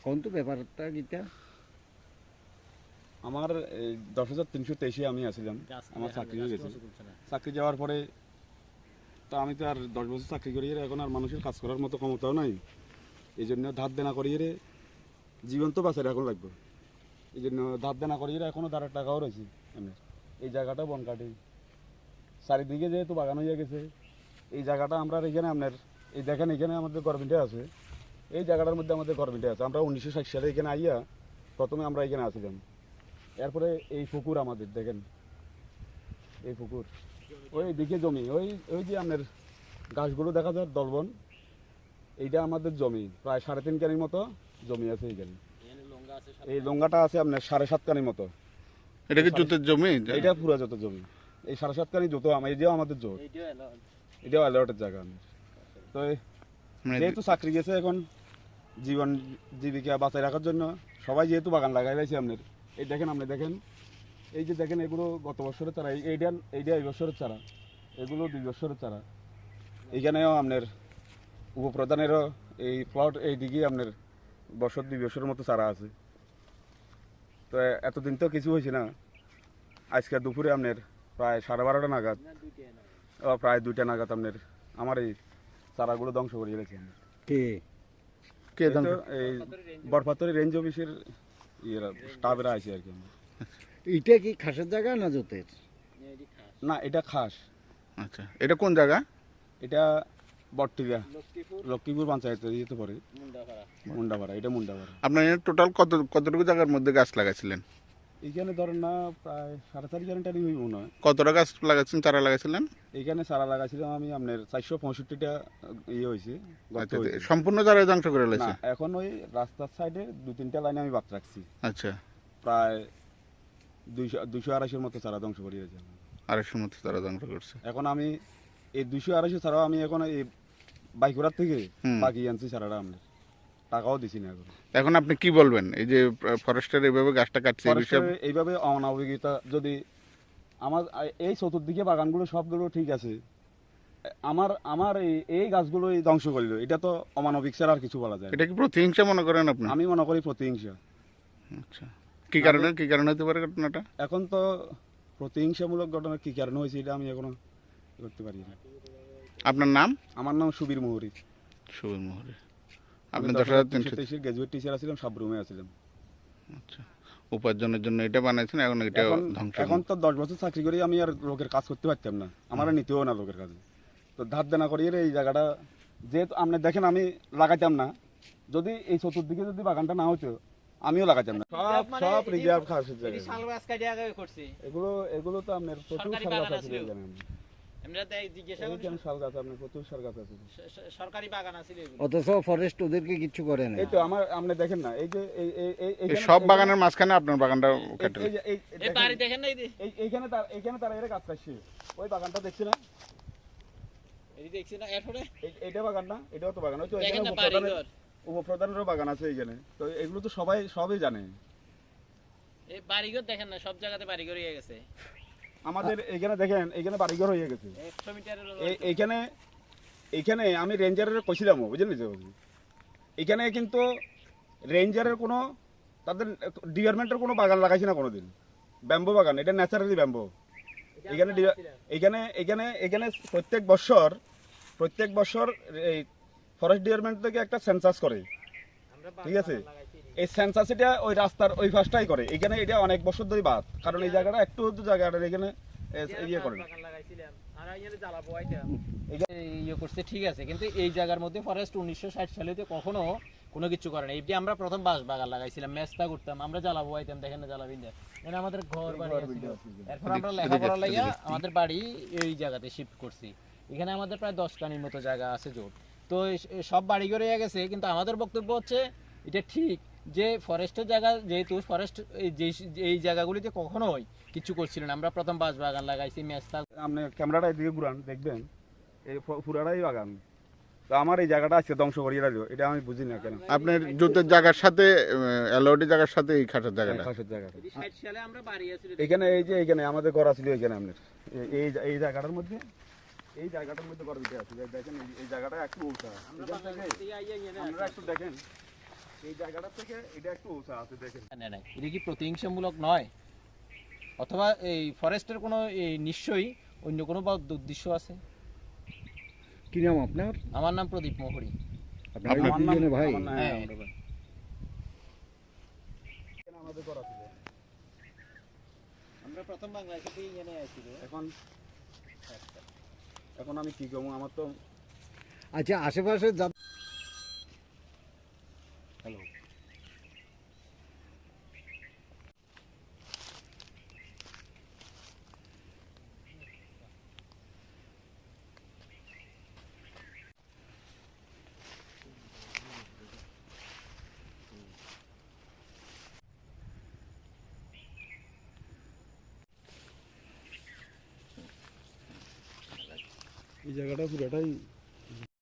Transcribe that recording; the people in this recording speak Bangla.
কোন তো ব্যাপারটা গীতা আমার 10,323-এ আমি আসছিলাম, আমার চাকরি হয়ে গেছে। চাকরি যাওয়ার পরে তা আমি তো আর 10 বছর চাকরি করিয়ে এখন আর মানুষের কাজ করার মতো ক্ষমতাও নাই। এই জন্য ধার দেনা করিয়ে জীবন তো বাঁচার এখন লাগবে। এই জন্য ধার দেনা করিয়ে এখনও ধারের টাকাও রয়েছে। এই জায়গাটা বন কাটি চারিদিকে যেহেতু বাগান হয়ে গেছে, এই জায়গাটা আমরা এখানে আপনার এই দেখেন এখানে আমাদের গভর্নমেন্টে আছে, এই জায়গাটার মধ্যে আমাদের গভর্নমেন্টে আছে। আমরা 1960 সালে এখানে আইয়া প্রথমে আমরা এখানে আসছিলাম। এরপরে এই পুকুর আমাদের দেখেন, এই পুকুর ওই দিকে জমি, ওই ওই যে আপনার গাছগুলো দেখা যায় দলবন, এইটা আমাদের জমি প্রায় 3.5 কানির মতো জমি আছে এইখানে। এই লঙ্গাটা আছে আপনার 7.5 কানির মতো। এটা কি জুতের জমি? এটা পুরো যত জমি, এই 7.5 কানি যত এটাও আমাদের জোর, এটাও অ্যালার্টের জায়গা। তো যেহেতু চাকরি গেছে, এখন জীবন জীবিকা বাঁচাই রাখার জন্য সবাই যেহেতু বাগান লাগাই লাইছে আপনার। এই দেখেন, আপনি দেখেন, এই যে দেখেন এগুলো গত বছরের চারা, এইটা এই বছরের চারা, এগুলো 2 বছরের চারা। এইখানেও আপনার উপপ্রধানেরও এই প্লট এই দিকে আপনার 2 বছরের মতো চারা আছে। তো এতদিন তো কিছু হয়েছে না। আজকে দুপুরে আপনার প্রায় 12:30টা নাগাদ, প্রায় 2টা নাগাদ আপনার আমার এই চারাগুলো ধ্বংস করে গেছে। এই বরপাতরি রেঞ্জ অফিসের স্টাফেরা আছে আর কি। এটা কি খাসের জায়গা না জোতের? না, এটা খাস। আচ্ছা, এটা কোন জায়গা? এটা বটটিলা, লক্ষ্মীপুর পঞ্চায়েত যেতে পারে, মুন্ডাপাড়া। এটা মুন্ডাপাড়া। আপনার টোটাল কতটুকু জায়গার মধ্যে গাছ লাগাইছিলেন? এইখানে ধরেন না প্রায় 4.5 কানি টানি হইব মনে হয়। কতটা গাছ লাগাচ্ছেন, চারা লাগাইছিলেন? এইখানে চারা লাগাইছিলাম আমি আপনার 465টা ইয়ে হয়েছে। সম্পূর্ণ চারা ধ্বংস করে লাইছে? এখন ওই রাস্তার সাইডে 2-3টা লাইনে আমি বাদ রাখছি। আচ্ছা, প্রায় 200-250 মতো চারা ধ্বংস করে দিয়েছে। 250 মতো চারা ধ্বংস করছে। এখন আমি এই 200-250 চারাও আমি এখন এই বাইকুড়ার থেকে বাকি আনছি চারাটা, আমি টাকাও দিছি না। এখন আপনি কি বলবেন, এই যে ফরেস্টের এইভাবে গাছটা কাটছে, এইভাবে অনাবশ্যকতা, যদি আমার এই চতুর্দিকে বাগানগুলো সবগুলো ঠিক আছে, আমার এই গাছগুলো ধ্বংস করলো, এটা তো অমানবিক ছাড়া আর কিছু বলা যায়। এটা কি প্রতিহিংসা মনে করেন আপনি? আমি মনে করি প্রতিহিংসা। আচ্ছা, কি কারণে হতে পারে ঘটনাটা? এখন তো প্রতিহিংসামূলক ঘটনা কি কারণে হয়েছে এটা আমি এখনো করতে পারি না। আপনার নাম? আমার নাম সুবীর মোহরি। সুবীর মোহরি। আপনি 10,323 গ্রাজুয়েট টিচার আছিলাম, সাবরুমে আছিলাম। আচ্ছা, উপার্জনের জন্য এটা বানাইছেন, এখন এটা ধ্বংস। এখন তো 10 বছর চাকরি করি আমি আর লোকের কাজ করতে পারতাম না, আমার নিতেও না লোকের কাজে। তো ধার দেনা করিয়ে এই জায়গাটা যেহেতু আপনি দেখেন আমি লাগাইতাম না, যদি এই চতুর্দিকে যদি বাগানটা না হতো আমিও লাগাইতাম না। সব রিজার্ভ খাসের জায়গা। এগুলো তো আপনার প্রচুর শাল গাছ আছে এখানে। অথচ ফরেস্ট ওদেরকে কিছু করে না। এই তো আমার আপনি দেখেন না, এই যে এই সব বাগানের মাঝখানে আপনার বাগানটা কেটে এইখানে তারা এর কাজ করছে। ওই বাগানটা দেখছি না, এইটা বাগান না, এটাও তো বাগান। ওই তো উপপ্রধানেরও বাগান আছে এইখানে। তো এগুলো তো সবাই জানে। এই বাড়িঘর দেখেন না, সব জায়গাতে বাড়িঘর হয়ে গেছে। আমাদের এইখানে দেখেন, এইখানে বাড়িঘর হয়ে গেছে। 100 মিটারের এইখানে আমি রেঞ্জারের কইছিলাম, বুঝলেন তো। এখানে কিন্তু রেঞ্জারের কোনো, তাদের ডিপার্টমেন্টের কোনো বাগান লাগাইছে না কোনোদিন। ব্যাম্বো বাগান, এটা ন্যাচারালি ব্যাম্বো। এখানে প্রত্যেক বছর এই ফরেস্ট ডিপার্টমেন্ট থেকে একটা সেন্সাস করে, ঠিক আছে। এই সেন্সাস এটা ওই রাস্তার ওই পাশটাই করে। এখানে এটা অনেক বছর ধরে বাদ, কারণ এই জায়গাটা একটু জায়গাটা এখানে ইয়ে করে ইয়ে করছে, ঠিক আছে। কিন্তু এই জায়গার মধ্যে ফরেস্ট 1960 সালে কখনো কোনো কিছু করে না। এই আমরা প্রথম বাঁশ বাগান লাগাইছিলাম, মেস্তা করতাম, আমরা জ্বালাবো আইতাম, দেখেন না জ্বালাবিন। এখানে আমাদের ঘর বাড়ি ছিল। এরপর আমরা লেখাপড়া লাইয়া আমাদের বাড়ি এই জায়গাতে শিফট করছি। এখানে আমাদের প্রায় 10 কানির মতো জায়গা আছে জোট। তো সব বাড়ি ঘর হয়ে গেছে, কিন্তু আমাদের বক্তব্য হচ্ছে এটা ঠিক যে ফরেস্টের জায়গা, যেহেতু ফরেস্ট এই জায়গাগুলিতে কখনোই কিছু করছিল না। আমরা প্রথম বাঁশ বাগান লাগাইছি, মেস্তা। আপনি ক্যামেরাটা এদিকে ঘুরান, দেখবেন এই পুরাটাই বাগান। তো আমার এই জায়গাটা আজকে ধ্বংস করিয়ে রাখলো, এটা আমি বুঝি না কেন। আপনার জুতের জায়গার সাথে এলওডি জায়গার সাথে এই খাসের জায়গাটা, এখানে এই যে এইখানে আমাদের ঘর ছিল, এখানে আপনার এই জায়গাটার মধ্যে ঘর দিতে আছে। দেখেন এই জায়গাটা একটু উল্টা, আপনারা একটু দেখেন এই জায়গাটা থেকে এটা একটু উঁচা আছে দেখেন। না না, এটা কি প্রতিহিংসামূলক নয়, অথবা এই ফরেস্টের কোনো এই নিশ্চয়ই অন্য কোনো বা উদ্দেশ্য আছে? কি নাম আপনার? আমার নাম প্রদীপ মোহরি। আপনার এই আমার নাম দুজনে ভাই? আমার নাম- হ্যাঁ। আমরা ভাই। আমাদের করা ছিল। আমরা প্রথম বাংলাদেশে এখানে আসছিল। এখন আমি কি করবো, আমার তো আচ্ছা, আশেপাশে যা হ্যালো এই জায়গাটা পুরোটাই